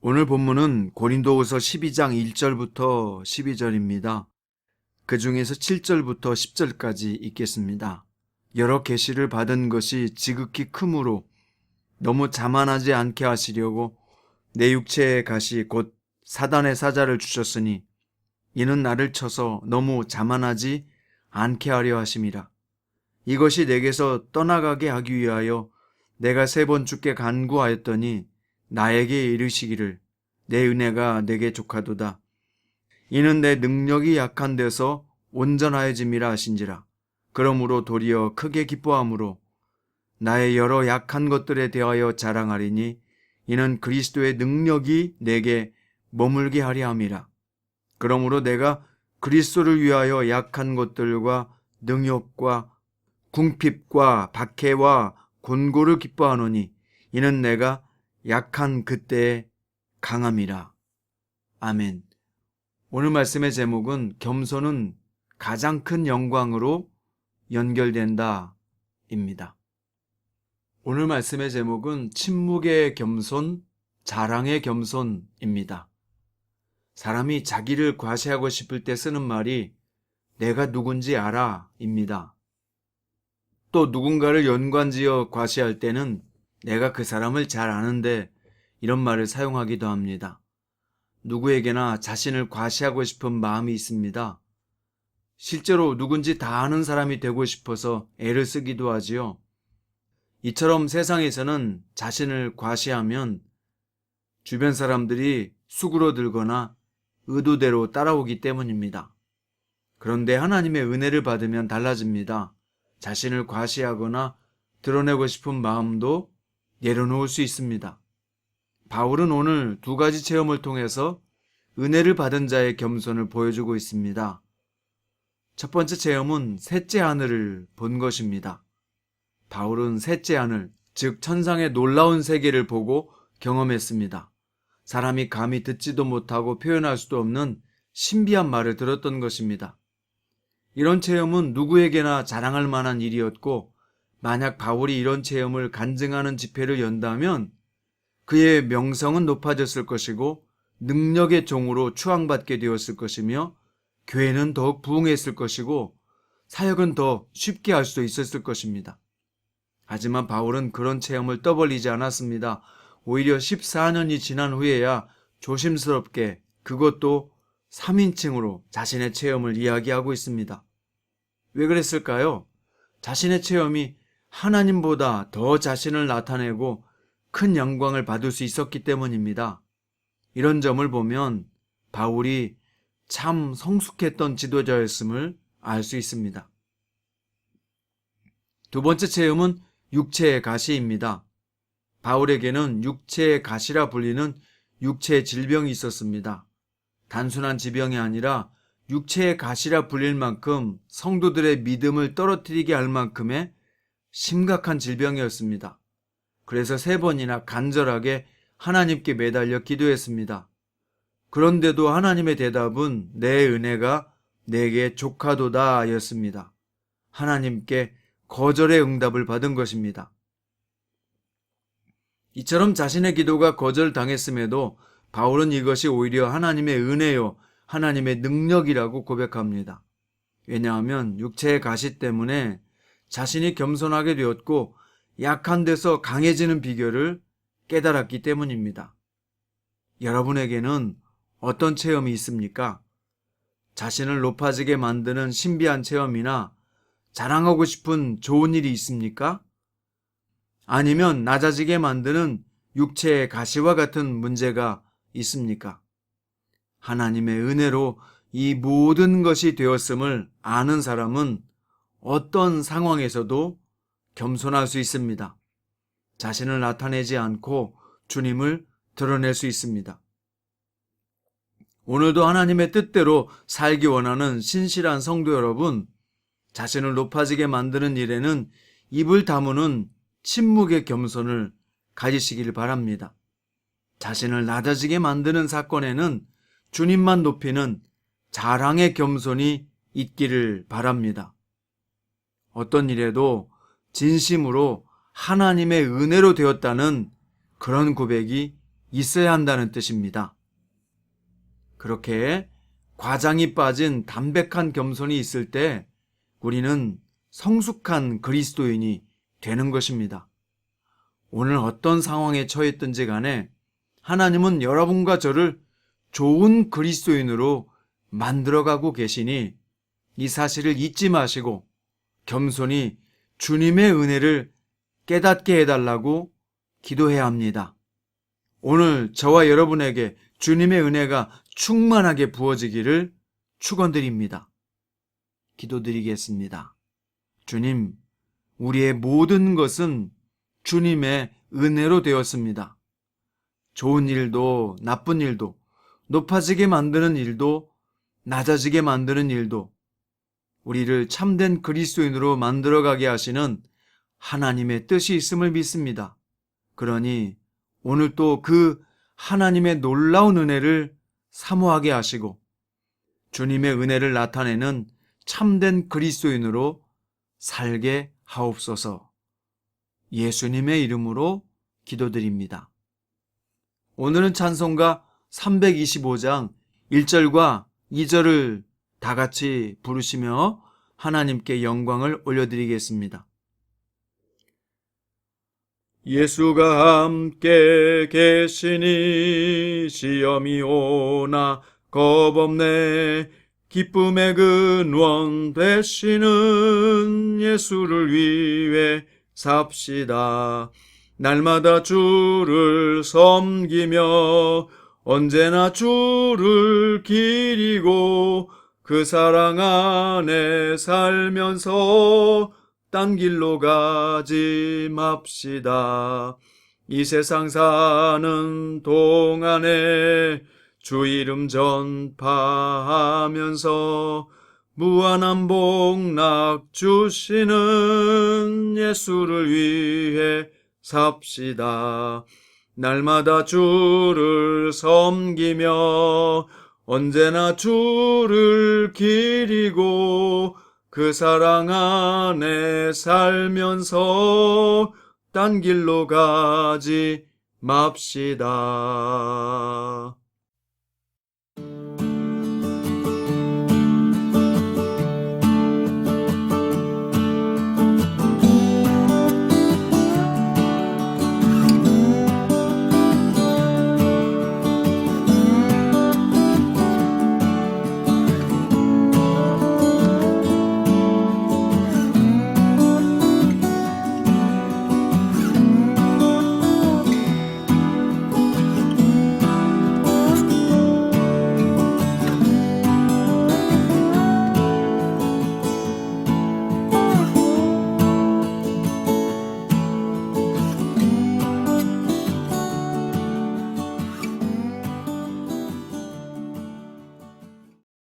오늘 본문은 고린도후서 12장 1절부터 12절입니다. 그 중에서 7절부터 10절까지 읽겠습니다. 여러 계시를 받은 것이 지극히 크므로 너무 자만하지 않게 하시려고 내 육체의 가시 곧 사단의 사자를 주셨으니 이는 나를 쳐서 너무 자만하지 않게 하려 하심이라. 이것이 내게서 떠나가게 하기 위하여 내가 3번 주께 간구하였더니 나에게 이르시기를 내 은혜가 내게 족하도다. 이는 내 능력이 약한 데서 온전하여짐이라 하신지라. 그러므로 도리어 크게 기뻐함으로 나의 여러 약한 것들에 대하여 자랑하리니 이는 그리스도의 능력이 내게 머물게 하려 함이라. 그러므로 내가 그리스도를 위하여 약한 것들과 능욕과 궁핍과 박해와 곤고를 기뻐하노니 이는 내가 약한 그때에 강함이라. 아멘. 오늘 말씀의 제목은 겸손은 가장 큰 영광으로 연결된다 입니다. 오늘 말씀의 제목은 침묵의 겸손, 자랑의 겸손입니다. 사람이 자기를 과시하고 싶을 때 쓰는 말이 내가 누군지 알아 입니다. 또 누군가를 연관지어 과시할 때는 내가 그 사람을 잘 아는데 이런 말을 사용하기도 합니다. 누구에게나 자신을 과시하고 싶은 마음이 있습니다. 실제로 누군지 다 아는 사람이 되고 싶어서 애를 쓰기도 하지요. 이처럼 세상에서는 자신을 과시하면 주변 사람들이 수그러들거나 의도대로 따라오기 때문입니다. 그런데 하나님의 은혜를 받으면 달라집니다. 자신을 과시하거나 드러내고 싶은 마음도 내려놓을 수 있습니다. 바울은 오늘 2가지 체험을 통해서 은혜를 받은 자의 겸손을 보여주고 있습니다. 첫 번째 체험은 셋째 하늘을 본 것입니다. 바울은 셋째 하늘, 즉 천상의 놀라운 세계를 보고 경험했습니다. 사람이 감히 듣지도 못하고 표현할 수도 없는 신비한 말을 들었던 것입니다. 이런 체험은 누구에게나 자랑할 만한 일이었고, 만약 바울이 이런 체험을 간증하는 집회를 연다면 그의 명성은 높아졌을 것이고 능력의 종으로 추앙받게 되었을 것이며 교회는 더욱 부흥했을 것이고 사역은 더 쉽게 할 수도 있었을 것입니다. 하지만 바울은 그런 체험을 떠벌리지 않았습니다. 오히려 14년이 지난 후에야 조심스럽게, 그것도 3인칭으로 자신의 체험을 이야기하고 있습니다. 왜 그랬을까요? 자신의 체험이 하나님보다 더 자신을 나타내고 큰 영광을 받을 수 있었기 때문입니다. 이런 점을 보면 바울이 참 성숙했던 지도자였음을 알 수 있습니다. 두 번째 체험은 육체의 가시입니다. 바울에게는 육체의 가시라 불리는 육체의 질병이 있었습니다. 단순한 질병이 아니라 육체의 가시라 불릴 만큼 성도들의 믿음을 떨어뜨리게 할 만큼의 심각한 질병이었습니다. 그래서 3번이나 간절하게 하나님께 매달려 기도했습니다. 그런데도 하나님의 대답은 내 은혜가 내게 족하도다 였습니다. 하나님께 거절의 응답을 받은 것입니다. 이처럼 자신의 기도가 거절당했음에도 바울은 이것이 오히려 하나님의 은혜요, 하나님의 능력이라고 고백합니다. 왜냐하면 육체의 가시 때문에 자신이 겸손하게 되었고 약한 데서 강해지는 비결을 깨달았기 때문입니다. 여러분에게는 어떤 체험이 있습니까? 자신을 높아지게 만드는 신비한 체험이나 자랑하고 싶은 좋은 일이 있습니까? 아니면 낮아지게 만드는 육체의 가시와 같은 문제가 있습니까? 하나님의 은혜로 이 모든 것이 되었음을 아는 사람은 어떤 상황에서도 겸손할 수 있습니다. 자신을 나타내지 않고 주님을 드러낼 수 있습니다. 오늘도 하나님의 뜻대로 살기 원하는 신실한 성도 여러분, 자신을 높아지게 만드는 일에는 입을 다무는 침묵의 겸손을 가지시길 바랍니다. 자신을 낮아지게 만드는 사건에는 주님만 높이는 자랑의 겸손이 있기를 바랍니다. 어떤 일에도 진심으로 하나님의 은혜로 되었다는 그런 고백이 있어야 한다는 뜻입니다. 그렇게 과장이 빠진 담백한 겸손이 있을 때 우리는 성숙한 그리스도인이 되는 것입니다. 오늘 어떤 상황에 처했든지 간에 하나님은 여러분과 저를 좋은 그리스도인으로 만들어가고 계시니 이 사실을 잊지 마시고 겸손히 주님의 은혜를 깨닫게 해달라고 기도해야 합니다. 오늘 저와 여러분에게 주님의 은혜가 충만하게 부어지기를 축원드립니다. 기도드리겠습니다. 주님, 우리의 모든 것은 주님의 은혜로 되었습니다. 좋은 일도 나쁜 일도 높아지게 만드는 일도 낮아지게 만드는 일도 우리를 참된 그리스도인으로 만들어가게 하시는 하나님의 뜻이 있음을 믿습니다. 그러니 오늘 또 그 하나님의 놀라운 은혜를 사모하게 하시고 주님의 은혜를 나타내는 참된 그리스도인으로 살게 하옵소서. 예수님의 이름으로 기도드립니다. 오늘은 찬송가 325장 1절과 2절을 다 같이 부르시며 하나님께 영광을 올려드리겠습니다. 예수가 함께 계시니 시험이 오나 겁없네. 기쁨의 근원 되시는 예수를 위해 삽시다. 날마다 주를 섬기며 언제나 주를 기리고 그 사랑 안에 살면서 딴 길로 가지 맙시다. 이 세상 사는 동안에 주 이름 전파하면서 무한한 복락 주시는 예수를 위해 삽시다. 날마다 주를 섬기며 언제나 주를 기리고 그 사랑 안에 살면서 딴 길로 가지 맙시다.